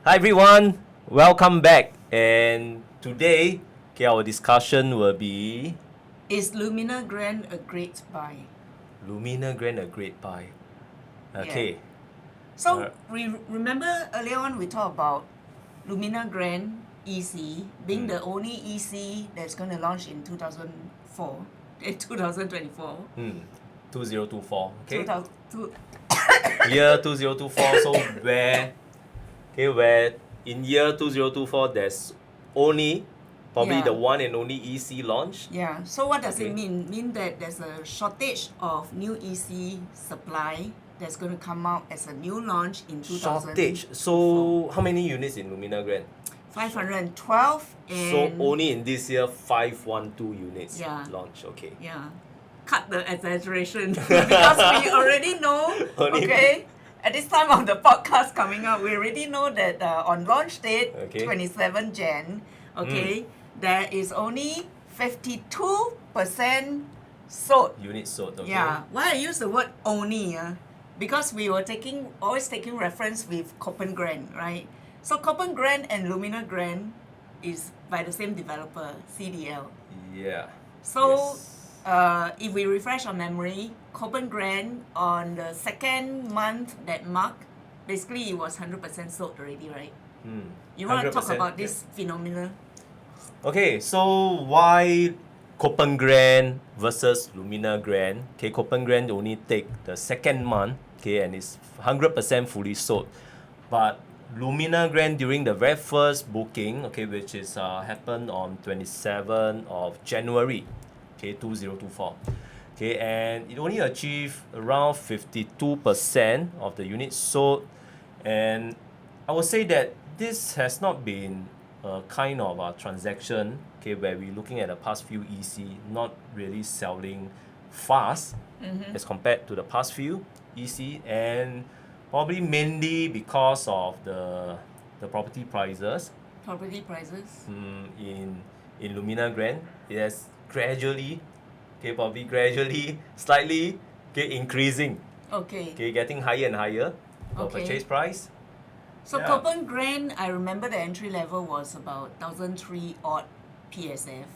Hi everyone, welcome back. And today, our discussion will be Is Lumina Grand a great buy? Lumina Grand a great buy. Okay. So remember earlier on we talked about Lumina Grand EC being the only EC that's going to launch in 2004, 2024. 2024. Okay. 2002. Year 2024. So where in year 2024 there's only probably Yeah. the one and only EC launch. Yeah. So what does Okay. it mean? Mean that there's a shortage of new EC supply that's going to come out as a new launch in 2024. Shortage. So how many units in Lumina Grand? 512 and So only in this year 512 units Yeah. launch. Okay. yeah, cut the exaggeration because we already know. Okay, at this time of the podcast coming up, we already know that on launch date, Okay. 27 Jan. Okay, there is only 52% sold. Units sold. Okay. Yeah, why I use the word only? Because we were always taking reference with Copen Grand, right? So Copen Grand and Lumina Grand is by the same developer, CDL. Yeah. So Yes. if we refresh our memory, Copen Grand on the second month that mark, basically it was 100% sold already, right? You want to talk 100%, about this phenomenon? Okay, so why Copen Grand versus Lumina Grand? Okay, Copen Grand only take the second month, okay, and it's 100% fully sold. But Lumina Grand during the very first booking, okay, which is happened on 27th of January, okay, 2024. Okay, and it only achieved around 52% of the units sold, and I would say that this has not been a kind of a transaction, okay, where we're looking at the past few EC not really selling fast as compared to the past few EC, and probably mainly because of the property prices Property prices? in Lumina Grand. It has gradually, okay, probably gradually, slightly, okay, increasing, Okay. okay, getting higher and higher for Okay. purchase price. So Yeah. Copen Grand, I remember the entry level was about 1,003 odd PSF.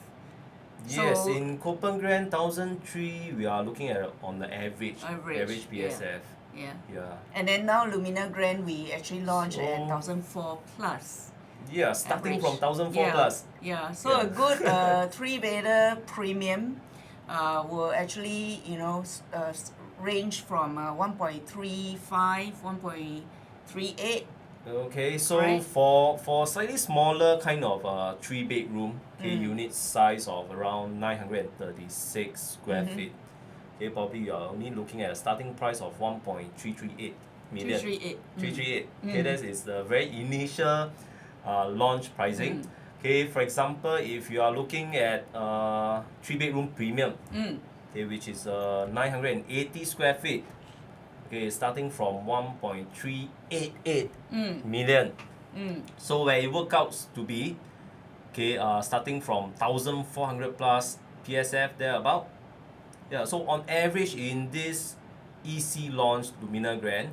Yes, So- in Copen Grand 1003, we are looking at on the average Average, PSF. Yeah. Yeah. And then now Lumina Grand, we actually launched at So- 1,004 plus. Yeah, starting Average. from 1004 Yeah. plus. Yeah, so Yeah. a good 3-beta premium will actually, range from 1.35, 1.38. Okay, so Right. for slightly smaller kind of 3-bedroom, okay, unit size of around 936 square feet. Okay, probably you are only looking at a starting price of 1.338 million. 338. 338. Okay, that is the very initial launch pricing. Okay, for example, if you are looking at 3-bedroom premium, okay, which is 980 square feet, okay, starting from 1.388 million. So where it works out to be, okay, starting from 1,400 plus PSF thereabout. Yeah, so on average in this EC launch Lumina Grand,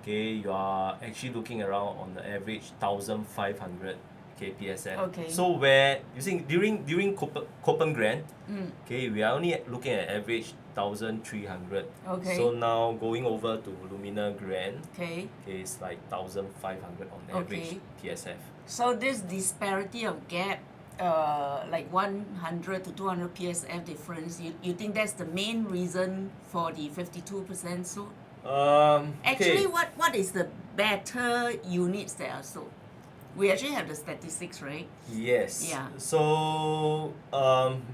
okay, you are actually looking around on the average 1,500 PSF. Okay. So where you think during Copen Grand, okay, we are only looking at average 1,300. Okay. So now going over to Lumina Grand, Okay. okay, it's like 1,500 on average Okay. PSF. So this disparity of gap, like 100 to 200 PSF difference, you think that's the main reason for the 52% sold? Actually, Okay. what is the better units that are sold? We actually have the statistics, right? Yes. Yeah. So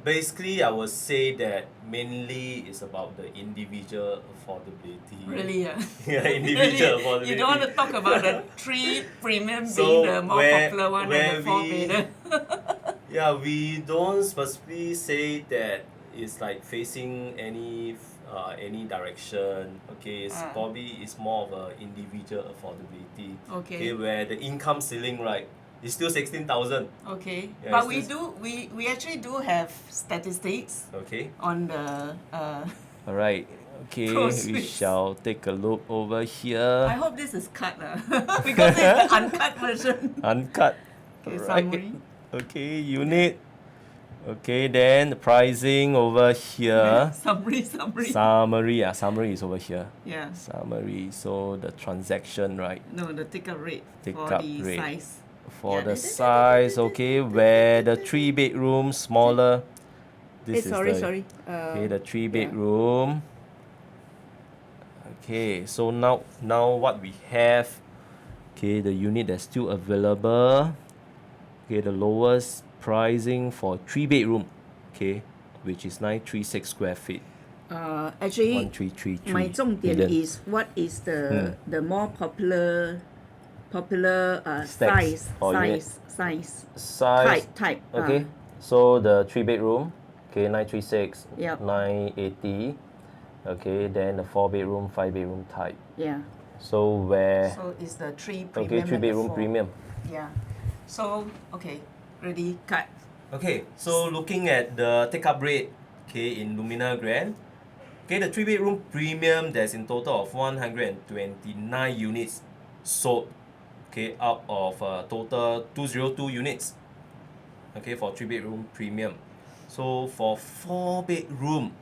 basically, I would say that mainly it's about the individual affordability. Really, yeah. Yeah, individual affordability. You don't want to talk about the 3 premium So being the more where- popular one where and the 4 we- beta. Yeah, we don't specifically say that it's like facing any direction. Okay, it's probably it's more of a individual affordability. Okay. Where the income ceiling, right, is still 16,000. Okay, Yeah, but it's we actually do have statistics Okay. on the All right. Okay, Pro we Swiss. shall take a look over I here. hope this is cut because it's the uncut version. Uncut. Okay, Right. summary. Okay, unit. Okay, then the pricing over here. Summary. Summary. Summary is over here. Yeah. Summary. So the transaction, right? No, the take-up rate Take for up the rate. size. For Yeah. the size, okay, where the 3-bedroom smaller. This is the Sorry. okay, the 3-bedroom. Okay, so now what we have, okay, the unit that's still available. Okay, the lowest pricing for 3-bedroom, okay, which is 936 square feet. Actually, 1333 my 重点 million. is what is the more popular Stacks or unit. size type. Okay, so the 3-bedroom, okay, 936, Yep. 980. Okay, then the 4-bedroom, 5-bedroom type. Yeah. So where So it's the 3 premium. okay, and the 3-bedroom 4. premium. Yeah. So okay, ready, cut. Okay, so looking at the take-up rate, okay, in Lumina Grand, okay, the 3-bedroom premium, there's in total of 129 units sold, okay, out of total 202 units, okay, for 3-bedroom premium. So for 4-bedroom,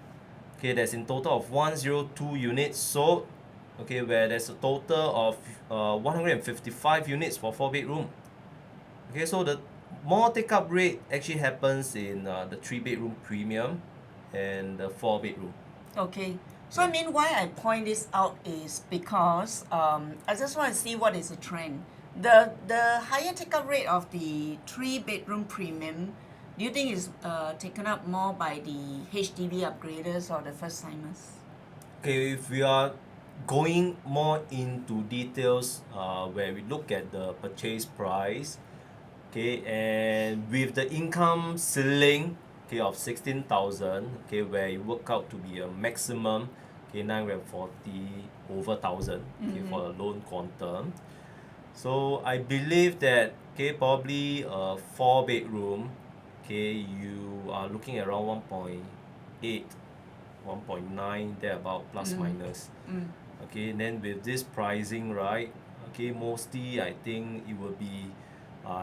okay, there's in total of 102 units sold, okay, where there's a total of 155 units for 4-bedroom. Okay, so the more take-up rate actually happens in the 3-bedroom premium and the 4-bedroom. Okay. So I mean, why I point this out is because I just want to see what is the trend. The higher take-up rate of the 3-bedroom premium, do you think is taken up more by the HDB upgraders or the first-timers? Okay, if we are going more into details where we look at the purchase price, okay, and with the income ceiling, okay, of 16,000, okay, where it work out to be a maximum, okay, 940 over 1,000, okay, for a loan quantum. So I believe that, okay, probably a 4-bedroom, okay, you are looking at around 1.8, 1.9 thereabout, plus minus. Okay, and then with this pricing, right, okay, mostly I think it will be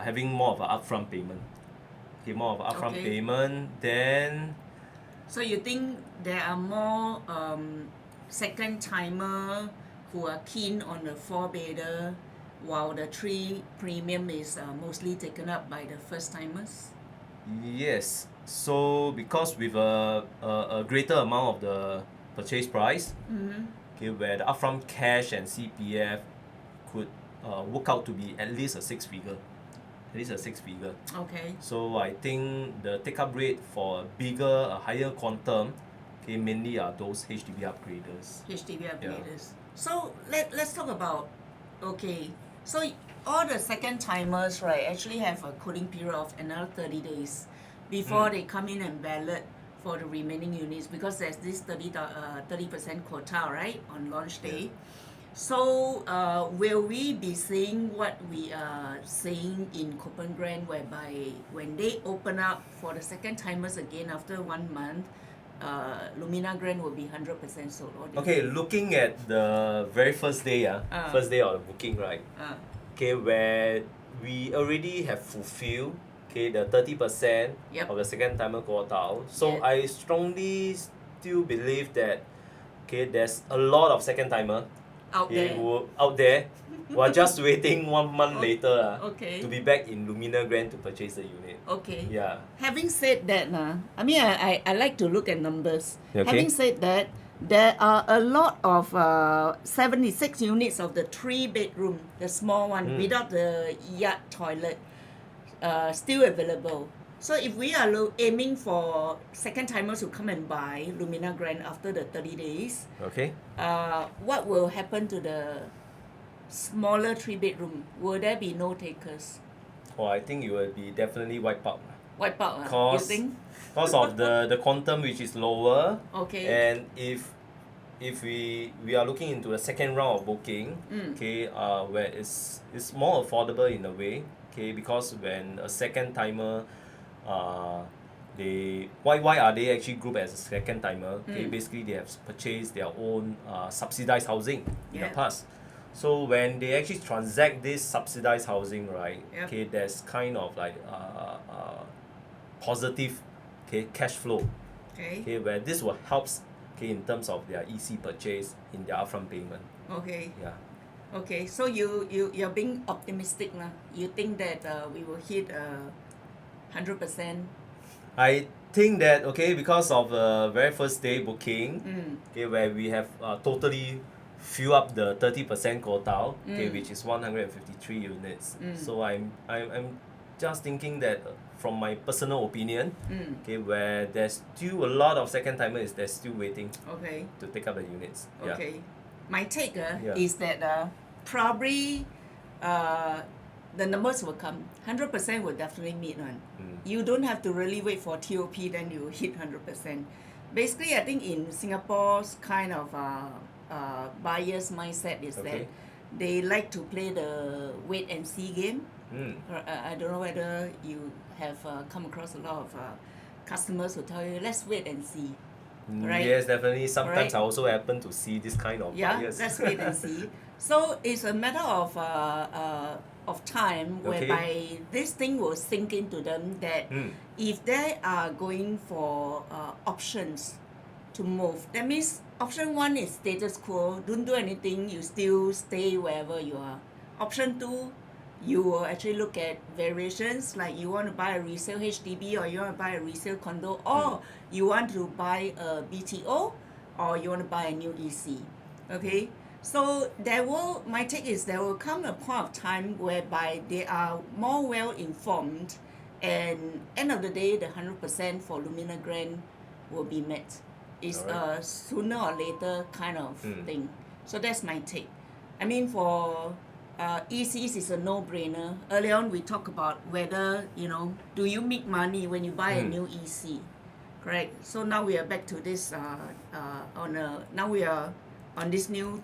having more of an upfront payment. Okay, more of an upfront payment. Then, So you think there are more second-timer who are keen on the 4-bedder, while the 3 premium is mostly taken up by the first-timers? yes. So because with a greater amount of the purchase price, okay, where the upfront cash and CPF could work out to be at least a 6-figure. Okay. So I think the take-up rate for a higher quantum, okay, mainly are those HDB upgraders. So let's talk about, okay, so all the second-timers, right, actually have a cooling period of another 30 days before they come in and ballot for the remaining units, because there's this 30% quota, right, on launch day. So will we be seeing what we are seeing in Copenhagen, whereby when they open up for the second-timers again after 1 month, Lumina Grand will be 100% sold? Okay, looking at the very first day, first day of the booking, right? Okay, where we already have fulfilled, okay, the 30% of the second-timer quota. So I strongly still believe that, okay, there's a lot of second-timer out there who are just waiting 1 month later to be back in Lumina Grand to purchase the unit. Okay. Yeah. Having said that, I mean, I like to look at numbers. Okay. Having said that, there are a lot of 76 units of the 3-bedroom, the small one, without the yard toilet, still available. So if we are aiming for second-timers who come and buy Lumina Grand after the 30 days, okay, what will happen to the smaller 3-bedroom? Will there be no takers? Oh, I think it will be definitely wiped out. Wipe out, you think? Because of the quantum which is lower. Okay. And if we are looking into the second round of booking, okay, where it's more affordable in a way, okay, because when a second timer why are they actually grouped as a second timer? Okay, basically they have purchased their own subsidized housing in the past. So when they actually transact this subsidized housing, right? Okay, there's kind of like positive cash flow. Okay, where this will helps in terms of their EC purchase in their upfront payment. Okay. Yeah. Okay, so you're being optimistic lah. You think that we will hit 100%? I think that because of the very first day booking, where we have totally fill up the 30% quota, which is 153 units. So I'm just thinking that from my personal opinion, where there's still a lot of second timers, they're still waiting to take up the units. Okay. Yeah. My take is that probably the numbers will come. 100% will definitely meet one. You don't have to really wait for TOP, then you hit 100%. Basically, I think in Singapore's kind of buyer's mindset is that they like to play the wait and see game. I don't know whether you have come across a lot of customers who tell you, let's wait and see. Right? Yes, definitely. Sometimes I also happen to see this kind of buyers. Let's wait and see. So it's a matter of time whereby this thing will sink into them that if they are going for options to move, that means option 1 is status quo, don't do anything, you still stay wherever you are. Option 2, you will actually look at variations, like you want to buy a resale HDB or you want to buy a resale condo, or you want to buy a BTO, or you want to buy a new EC. Okay, so my take is there will come a point of time whereby they are more well informed, and end of the day the 100% for Lumina Grand will be met. It's a sooner or later kind of thing. So that's my take. I mean, for ECs is a no-brainer. Earlier on we talked about whether, do you make money when you buy a new EC, correct? So now we are back to this now we are on this new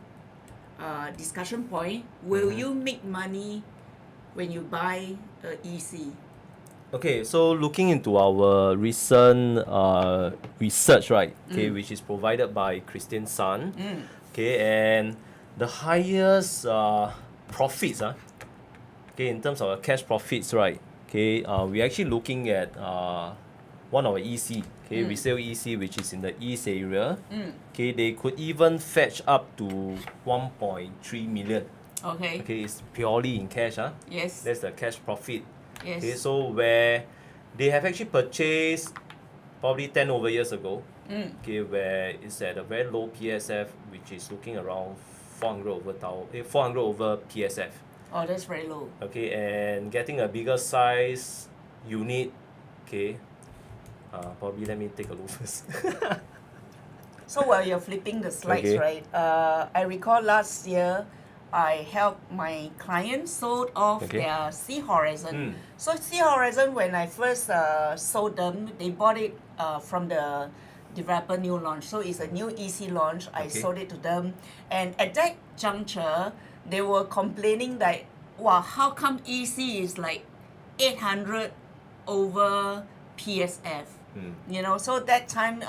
discussion point. Will you make money when you buy a EC? Okay, so looking into our recent research, right? Okay, which is provided by Christian Sun. Okay, and the highest profits, in terms of cash profits, right? Okay, we're actually looking at one of our EC, resale EC, which is in the East area. Okay, they could even fetch up to 1.3 million. Okay, it's purely in cash. Yes. That's the cash profit. Yes. Okay, so where they have actually purchased probably 10 over years ago, where it's at a very low PSF, which is looking around 400 over PSF. Oh, that's very low. Okay, and getting a bigger size unit, probably let me take a look first. So while you're flipping the slides, right, I recall last year I helped my clients sold off their Sea Horizon. So Sea Horizon, when I first sold them, they bought it from the developer new launch. So it's a new EC launch. I sold it to them. And at that juncture, they were complaining that, wow, how come EC is like 800 over PSF? So that time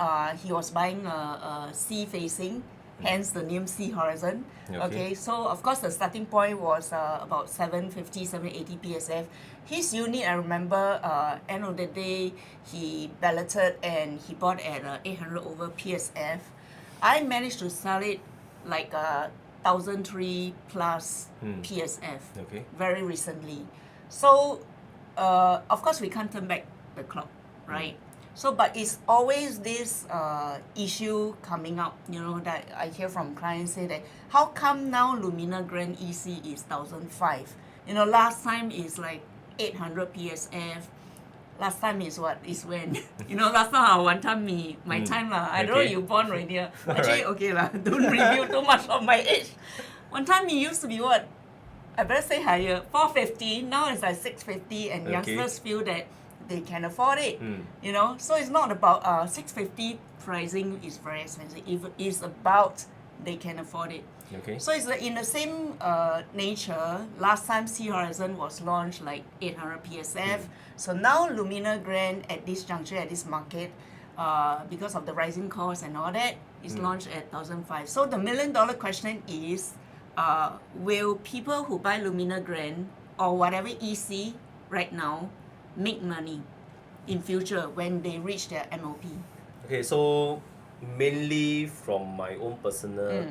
he was buying a sea facing, hence the name Sea Horizon. Okay, so of course the starting point was about 750, 780 PSF. His unit, I remember, end of the day, he balloted and he bought at 800 over PSF. I managed to sell it like 1,003 plus PSF very recently. So, of course, we can't turn back the clock, right? So, but it's always this issue coming up, that I hear from clients say that, how come now Lumina Grand EC is 1,005? Last time is like 800 PSF. Last time is what? Is when? Last time one time my time lah. I don't know you born already. Actually, okay lah. Don't review too much of my age. One time it used to be what? I better say higher. 450. Now it's like 650, and youngsters feel that they can afford it. So it's not about 650 pricing is very expensive. It's about they can afford it. Okay. So it's in the same nature. Last time Sea Horizon was launched like 800 PSF. So now Lumina Grand at this juncture, at this market, because of the rising costs and all that, is launched at 1,005. So the $1 million question is, will people who buy Lumina Grand or whatever EC right now make money in future when they reach their MOP? Okay, so mainly from my own personal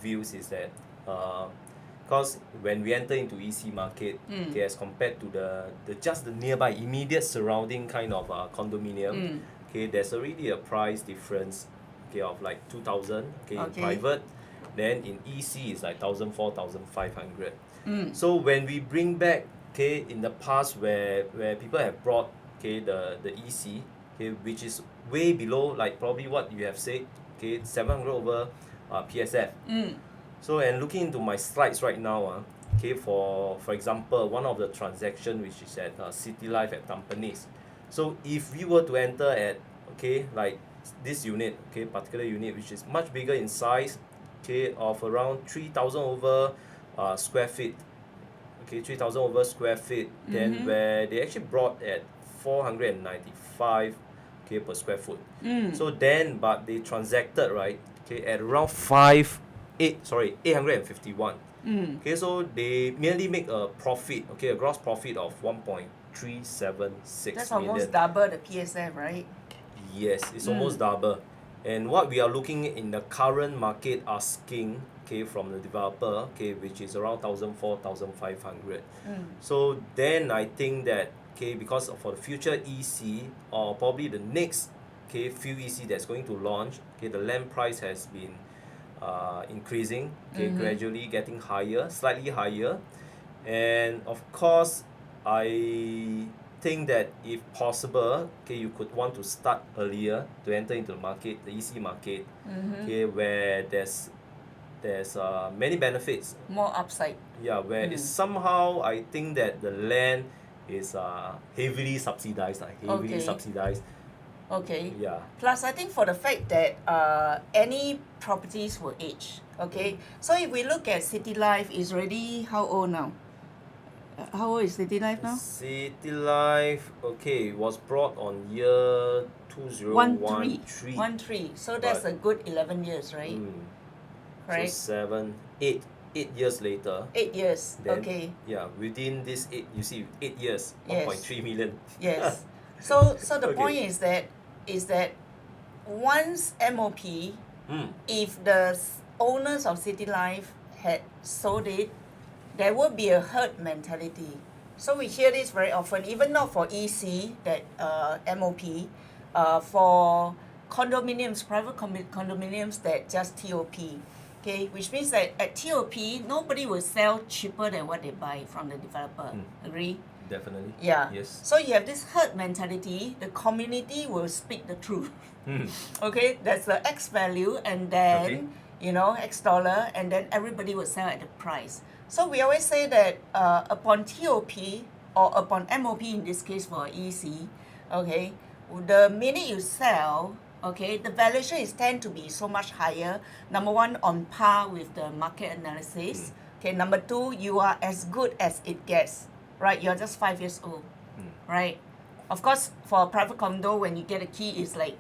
views is that because when we enter into EC market, okay, as compared to the just the nearby immediate surrounding kind of condominium, okay, there's already a price difference, okay, of like 2,000, okay, in private, then in EC is like 1,400, 1,500. So when we bring back, okay, in the past where people have brought, okay, the EC, okay, which is way below like probably what you have said, okay, 700 over PSF. So and looking into my slides right now, okay, for example, one of the transaction which is at City Life at Tampines. So if we were to enter at, okay, like this unit, okay, particular unit which is much bigger in size, okay, of around 3,000 over square feet, okay, 3,000 over square feet, then where they actually brought at 495, okay, per square foot. So then, but they transacted, right, okay, at around 851. Okay, so they merely make a profit, okay, a gross profit of 1.376 That's million. almost double the PSF, right? Yes, it's almost double. And what we are looking in the current market asking, okay, from the developer, okay, which is around 1,400, 1,500. So then I think that, okay, because for the future EC or probably the next, okay, few EC that's going to launch, okay, the land price has been increasing, okay, gradually getting higher, slightly higher. And of course, I think that if possible, okay, you could want to start earlier to enter into the market, the EC market, okay, where there's many benefits. More upside. Yeah, where it's somehow I think that the land is heavily subsidized, subsidized. Okay. Yeah. Plus, I think for the fact that any properties will age. Okay. So if we look at City Life, is already how old now? How old is City Life now? City Life, okay, was brought on year 2013. So that's a good 11 years, right? Right. So 8 years later. 8 years. Then, okay. Yeah, within this 8 years, Yes. 1.3 million. Yes. So the Okay. point is that once MOP, if the owners of City Life had sold it, there will be a herd mentality. So we hear this very often, even not for EC, that MOP, for condominiums, private condominiums that just TOP. Okay, which means that at TOP, nobody will sell cheaper than what they buy from the developer. Agree? Definitely. Yeah. Yes. So you have this herd mentality, the community will speak the truth. Okay, that's the X value, and then, X dollar, and then everybody will sell at the price. So we always say that upon TOP or upon MOP in this case for EC, okay, the minute you sell, okay, the valuation is tend to be so much higher. Number one, on par with the market analysis. Okay, number two, you are as good as it gets, right? You're just 5 years old, right? Of course, for a private condo, when you get a key, it's like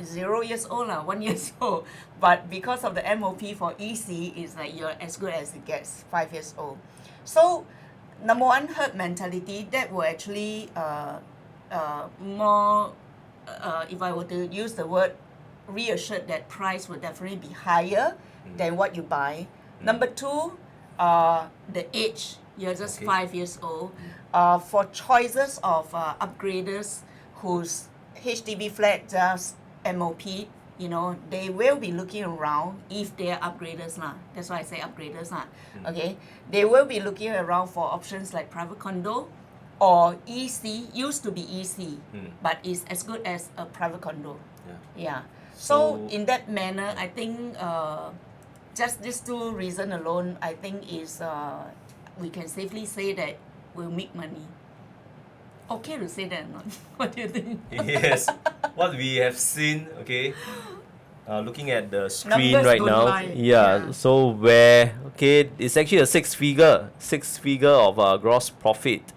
0 years old, 1 year old. But because of the MOP for EC, it's like you're as good as it gets, 5 years old. So, number one, herd mentality, that will actually more, if I were to use the word, reassured that price will definitely be higher than what you buy. Number two, the age, you're just 5 years old. For choices of upgraders whose HDB flat just MOP, they will be looking around if they are upgraders. That's why I say upgraders. Okay, they will be looking around for options like private condo or EC, used to be EC, but is as good as a private condo. Yeah. So in that manner, I think just these two reasons alone, I think is we can safely say that we'll make money. Okay to say that or not? What do you think? Yes. What we have seen, okay, looking at the screen Numbers right don't now. lie. Yeah, Yeah. so where it's actually a six figure of gross profit.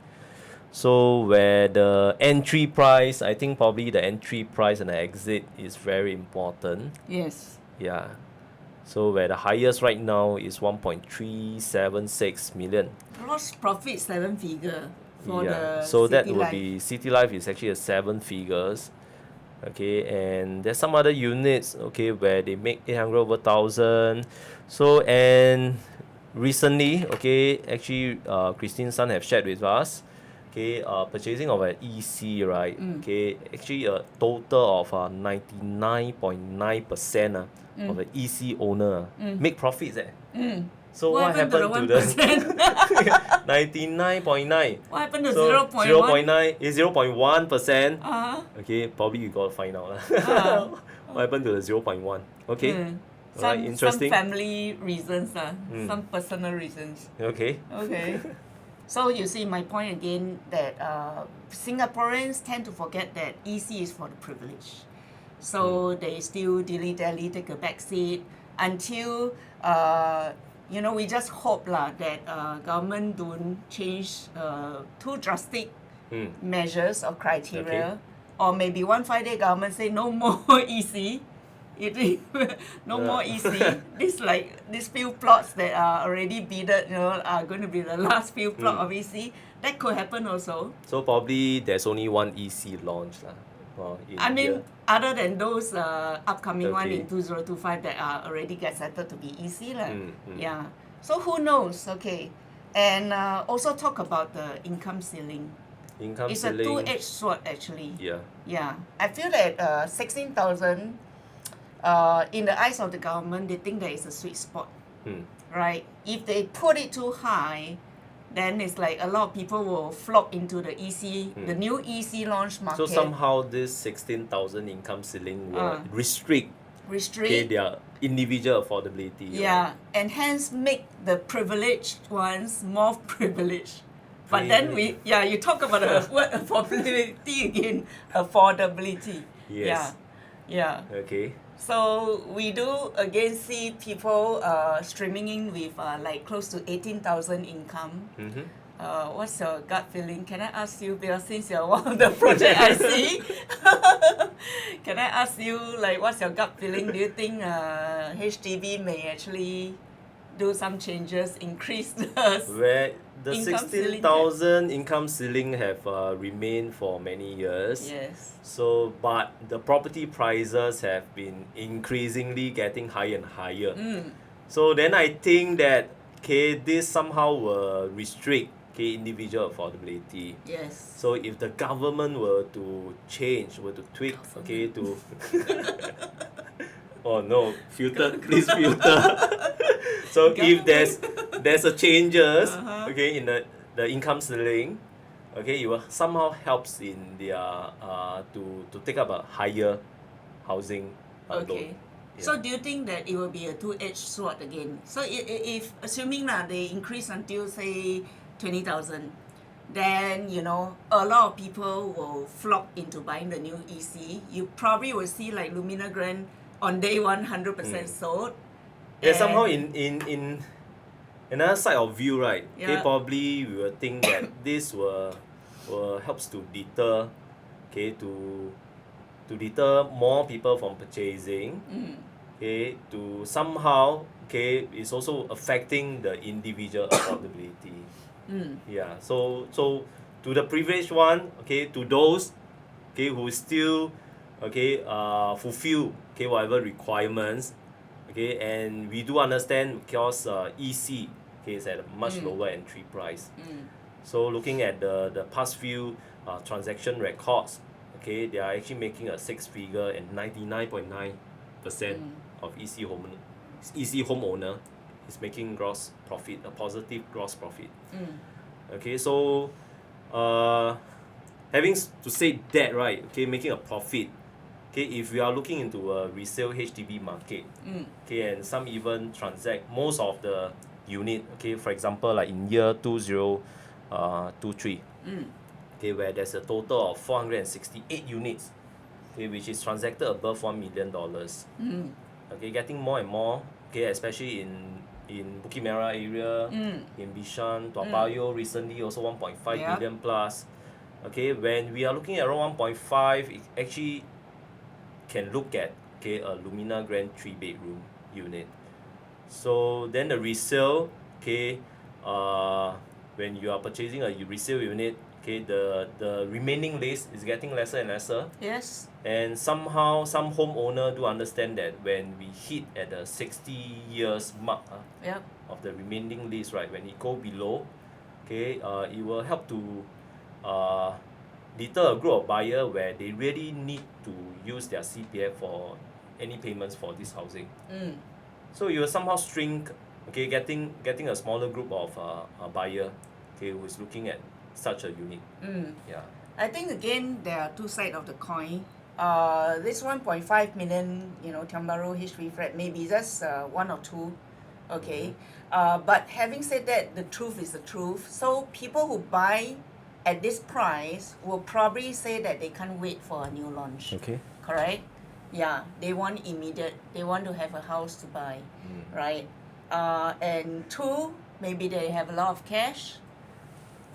So where the entry price, I think probably the entry price and the exit is very important. Yes. Yeah. So where the highest right now is 1.376 million. Gross profit 7-figure for Yeah. the So that City would Life. be City Life is actually a 7 figures. Okay, and there's some other units, okay, where they make 800 over 1,000. So and recently, okay, actually Christine's son have shared with us, okay, purchasing of an EC, right? Okay, actually a total of 99.9% of an EC owner make profits. So what happened to the 1%? 99.9? What happened to So 0.1? 0.9 is 0.1%. Uh-huh. Okay, probably you gotta find out. What happened to the 0.1? Okay. Alright, Some interesting. family reasons, some personal reasons. Okay. Okay. So you see my point again that Singaporeans tend to forget that EC is for the privileged. So they still dilly-dally, take a back seat until we just hope that government don't change too drastic measures or criteria. Okay. Or maybe one fine day government say no more EC. No more EC. These few plots that are already bidded, are going to be the last few plot of EC. That could happen also. So probably there's only one EC launch in I mean, India. other than those upcoming one Okay. in 2025 that are already get settled to be EC Yeah. So who knows? Okay. And also talk about the income ceiling. Income It's ceiling. a two-edged sword actually. Yeah. Yeah. I feel that 16,000 in the eyes of the government, they think that it's a sweet spot. Right? If they put it too high, then it's like a lot of people will flock into the EC, the new EC launch market. So somehow this 16,000 income ceiling will restrict their individual affordability. Yeah, and hence make the privileged ones more privileged. But then you talk about the word affordability again, affordability. Yes. Yeah. Okay. So we do again see people streaming in with like close to 18,000 income. What's your gut feeling? Can I ask you, because since you're one of the project I see, can I ask you, like, what's your gut feeling? Do you think HDB may actually do some changes, increase Where the income ceiling 16,000 income ceiling have remained for many years. Yes. So, but the property prices have been increasingly getting higher and higher. So then I think that this somehow will restrict individual affordability. Yes. So if the government were to change, were to tweak, to oh no, filter, please filter. So if there's a changes, in the income ceiling, it will somehow helps in their to take up a higher housing loan. Okay. So do you think that it will be a two-edged sword again? So if assuming they increase until say 20,000, then a lot of people will flock into buying the new EC. You probably will see like Lumina Grand on day 100% sold. Yeah, somehow in another side of view, right? Yeah. Probably we will think that this will helps to deter, to deter more people from purchasing. To somehow, it's also affecting the individual affordability. Yeah. So to the privileged one, to those, who still, fulfill, whatever requirements, and we do understand because EC, is at a much lower entry price. So looking at the past few transaction records, they are actually making a 6-figure and 99.9% of EC homeowner is making gross profit, a positive gross profit. So having to say that, right, making a profit, if we are looking into a resale HDB market, and some even transact most of the unit, for example, like in year 2023, where there's a total of 468 units okay, which is transacted above $1 million. Okay, getting more and more, okay, especially in Bukit Merah area, in Bishan, Toa Payoh recently also 1.5 billion plus. Okay, when we are looking at around 1.5, it actually can look at, okay, a Lumina Grand 3-bedroom unit. So then the resale, okay, when you are purchasing a resale unit, okay, the remaining lease is getting lesser and lesser. Yes. And somehow some homeowner do understand that when we hit at the 60 years mark of the remaining lease, right, when it go below, okay, it will help to deter a group of buyer where they really need to use their CPF for any payments for this housing. So you will somehow shrink, okay, getting a smaller group of buyer, okay, who is looking at such a unit. Yeah. I think again there are two sides of the coin. This 1.5 million, Tiong Bahru H3 flat maybe just one or two, okay. But having said that, the truth is the truth. So people who buy at this price will probably say that they can't wait for a new launch. Okay. Correct? Yeah, they want immediate. They want to have a house to buy, right? And two, maybe they have a lot of cash.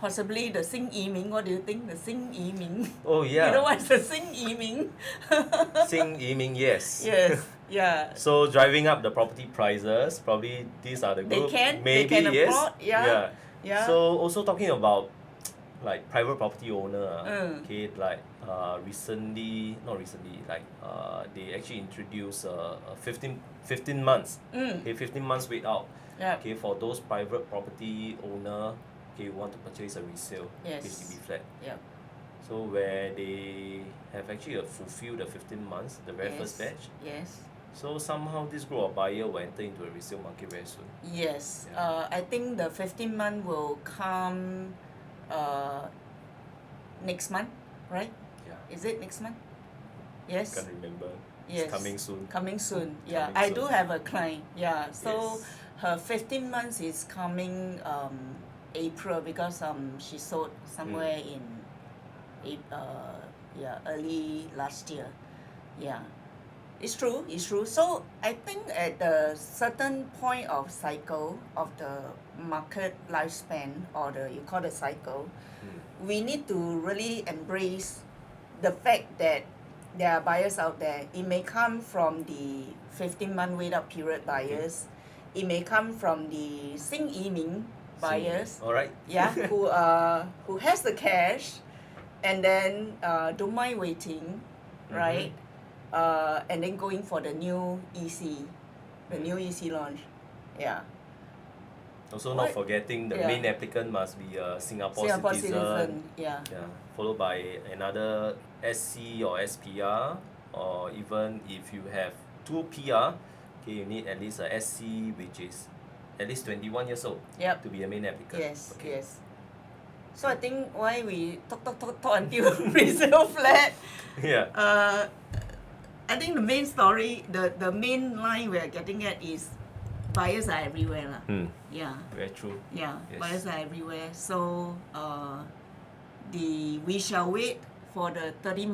Possibly the Xing Yi Ming. What do you think? The Xing Yi Ming. Oh yeah. You know what's the Xing Yi Ming? Xing Yi Ming, yes. Yes. Yeah. So driving up the property prices, probably these are the group. They can yes. afford. Yeah. Yeah. So also talking about like private property owner, okay, like they actually introduced 15 months, okay, 15 months wait out, okay, for those private property owner, okay, who want to purchase a resale HDB flat. So where they have actually fulfilled the 15 months, the very first batch. Yes. So somehow this group of buyer will enter into a resale market very soon. Yes. I think the 15 month will come next month, right? Yeah. Is it next month? Yes. Can't remember. Yes. It's coming soon. Coming soon. Yeah. Coming I soon. do have a client. Yeah. So Yes. her 15 months is coming April because she sold somewhere in early last year. Yeah. It's true. So I think at a certain point of cycle of the market lifespan, or you call the cycle, we need to really embrace the fact that there are buyers out there. It may come from the 15-month wait-up period buyers. It may come from the Xing Yi Ming buyers. All right. Yeah, who has the cash, and then don't mind waiting, right? And then going for the new EC, new EC launch. Yeah. Also not forgetting the main applicant must be a Singapore citizen. Yeah. Followed by another SC or SPR, or even if you have 2 PR, okay, you need at least a SC which is at least 21 years old to be a main applicant. Yes, yes. So I think why we talk until resale flat. Yeah. I think the main story, the main line we are getting at is buyers are everywhere lah. Yeah. Very true. Yeah, Yes. buyers are everywhere. So we shall wait for the 30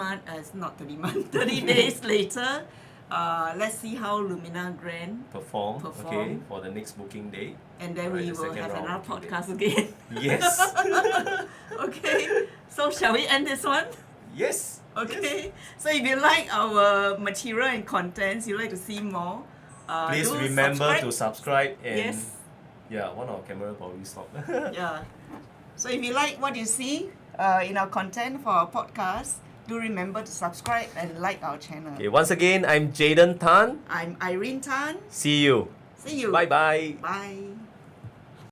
days later. Let's see how Lumina Grand Perform. Okay, for the next booking day. and then we the will second have round another booking podcast again. Yes. Okay, so shall we end this one? Yes. Okay, so if you like our material and contents, you like to see more, Please do remember to subscribe and Yes. yeah, one of our camera probably stopped. Yeah. So if you like what you see in our content for our podcast, do remember to subscribe and like our channel. Okay, once again, I'm Jaden Tan. I'm Irene Tan. See you. See you. Bye bye. Bye.